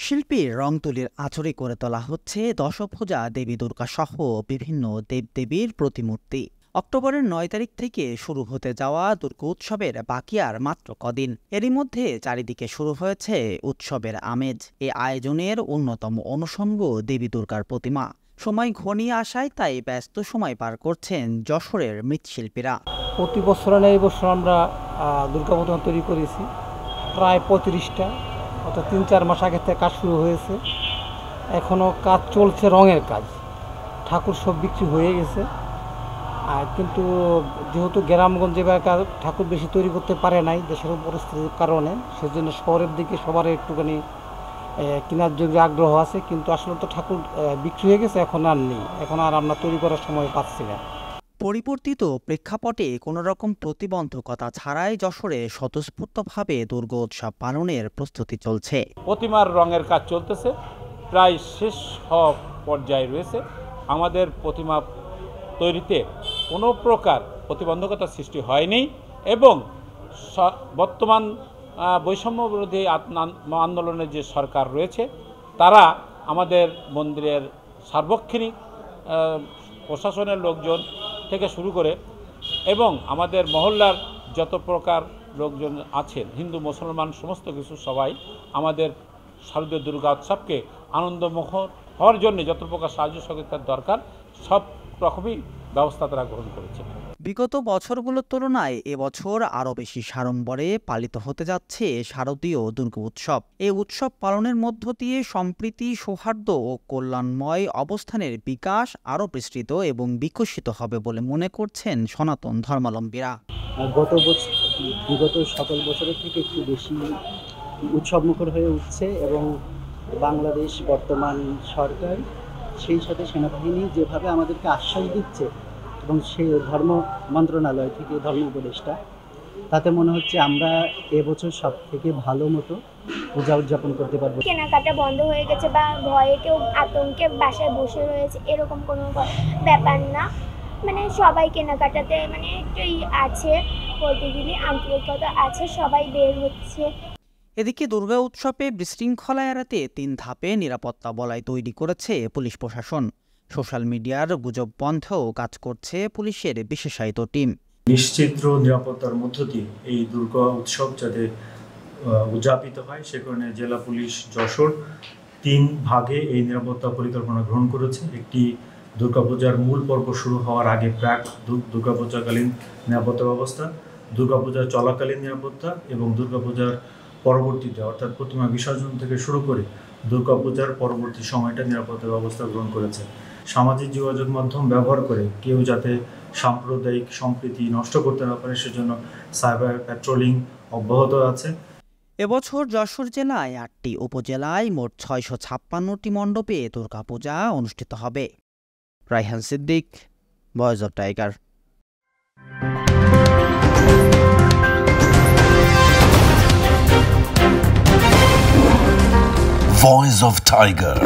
শিল্পী রং তুলির আঁচড়ে করে তোলা হচ্ছে দশভুজা দেবী দুর্গা সহ বিভিন্ন দেবদেবীর প্রতিমূর্তি। অক্টোবরের ৯ তারিখ থেকে শুরু হতে যাওয়া দুর্গোৎসবের বাকি আর মাত্র কদিন। এরই মধ্যে চারিদিকে শুরু হয়েছে উৎসবের আমেজ। এ আয়োজনের অন্যতম অনুষঙ্গ দেবী দুর্গার প্রতিমা। সময় ঘনিয়ে আসায় তাই ব্যস্ত সময় পার করছেন যশোরের মৃৎশিল্পীরা। প্রতি বছর এই বছর আমরা দুর্গা প্রতিমা তৈরি করেছি প্রায় 35টা, অর্থাৎ ৩-৪ মাস আগে থেকে কাজ শুরু হয়েছে। এখনও কাজ চলছে, রঙের কাজ। ঠাকুর সব বিক্রি হয়ে গেছে, আর কিন্তু যেহেতু গ্রামগঞ্জে এলাকার ঠাকুর বেশি তৈরি করতে পারে নাই দেশের পরিস্থিতির কারণে, সেজন্য শহরের দিকে সবার একটুখানি কেনার জন্য আগ্রহ আছে, কিন্তু আসলে তো ঠাকুর বিক্রি হয়ে গেছে, এখন আর নেই, এখন আর আমরা তৈরি করার সময় পাচ্ছি না। পরিবর্তিত প্রেক্ষাপটে কোনোরকম প্রতিবন্ধকতা ছাড়াই যশোরে স্বতঃস্ফূর্তভাবে দুর্গোৎসব পালনের প্রস্তুতি চলছে। প্রতিমার রঙের কাজ চলতেছে, প্রায় শেষ হওয়ার পর্যায়ে রয়েছে। আমাদের প্রতিমা তৈরিতে কোনো প্রকার প্রতিবন্ধকতা সৃষ্টি হয়নি এবং বর্তমান বৈষম্য বিরোধী আন্দোলনের যে সরকার রয়েছে, তারা আমাদের মন্দিরের সার্বক্ষণিক প্রশাসনের লোকজন থেকে শুরু করে এবং আমাদের মহল্লার যত প্রকার লোকজন আছেন, হিন্দু মুসলমান সমস্ত কিছু সবাই আমাদের শারদীয় দুর্গা উৎসবকে আনন্দমুখর হওয়ার জন্য যত প্রকার সাহায্য সহযোগিতার দরকার সব রকমই ব্যবস্থা তারা গ্রহণ করেছে। বিগত বছরগুলোর তুলনায় এবছর আরও বেশি সাড়ম্বরে পালিত হতে যাচ্ছে শারদীয় দুর্গা উৎসব। এই উৎসব পালনের মধ্য দিয়ে সম্প্রীতি, সৌহার্দ্য ও কল্যাণময় অবস্থানের বিকাশ আরও বিস্তৃত এবং বিকশিত হবে বলে মনে করছেন সনাতন ধর্মাবলম্বীরা। বিগত সকল বছরের থেকে একটু বেশি উৎসবমুখর হয়ে উঠছে এবং বাংলাদেশ বর্তমান সরকার, সেই সাথে সেনাবাহিনী যেভাবে আমাদেরকে আশ্বাস দিচ্ছে এবং সেই ধর্ম মন্ত্রণালয় থেকে ধর্ম উপদেষ্টা, তাতে মনে হচ্ছে আমরা এবছর সব থেকে ভালো মতো পূজা উদযাপন করতে পারবো। কেনাকাটা বন্ধ হয়ে গেছে বা ভয়ে কেউ আতঙ্কে বাসায় বসে রয়েছে এরকম কোনো ব্যাপার না, মানে সবাই কেনাকাটাতে একটুই আছে, বলতে গেলে আন্তরিকতা আছে, সবাই বের হচ্ছে। এদিকে দুর্গা উৎসবে বিশৃঙ্খলা এড়াতে ৩ ধাপে নিরাপত্তা বলয় তৈরি করেছে পুলিশ প্রশাসন। সোশ্যাল মিডিয়ার গুজব বন্ধেও কাজ করছে পুলিশের বিশেষায়িত টিম। নিশ্চিদ্র নিরাপত্তার মধ্য দিয়ে এই দুর্গা উৎসব যাতে উদযাপিত হয়, সে কারণে জেলা পুলিশ যশোর 3 ভাগে এই নিরাপত্তা পরিকল্পনা গ্রহণ করেছে। একটি দুর্গাপূজার মূল পর্ব শুরু হওয়ার আগে প্রাক দুর্গাপূজাকালীন নিরাপত্তা ব্যবস্থা, দুর্গাপূজা চলাকালীন নিরাপত্তা এবং দুর্গাপূজার পরবর্তীতে অর্থাৎ প্রতিমা বিসর্জন থেকে শুরু করে দুর্গাপূজার পরবর্তী সময়টা নিরাপত্তা ব্যবস্থা গ্রহণ করেছে। সামাজিক যোগাযোগ মাধ্যম ব্যবহার করে কেউ যাতে সাম্প্রদায়িক সম্প্রীতি নষ্ট করতে না পারে, সেজন্য সাইবার প্যাট্রোলিং অব্যাহত আছে। এবছর যশোর জেলায় 8টি উপজেলায় মোট 656টি মণ্ডপে দুর্গাপূজা অনুষ্ঠিত হবে। Raihan Siddique, voice of tiger. Voice of Tiger.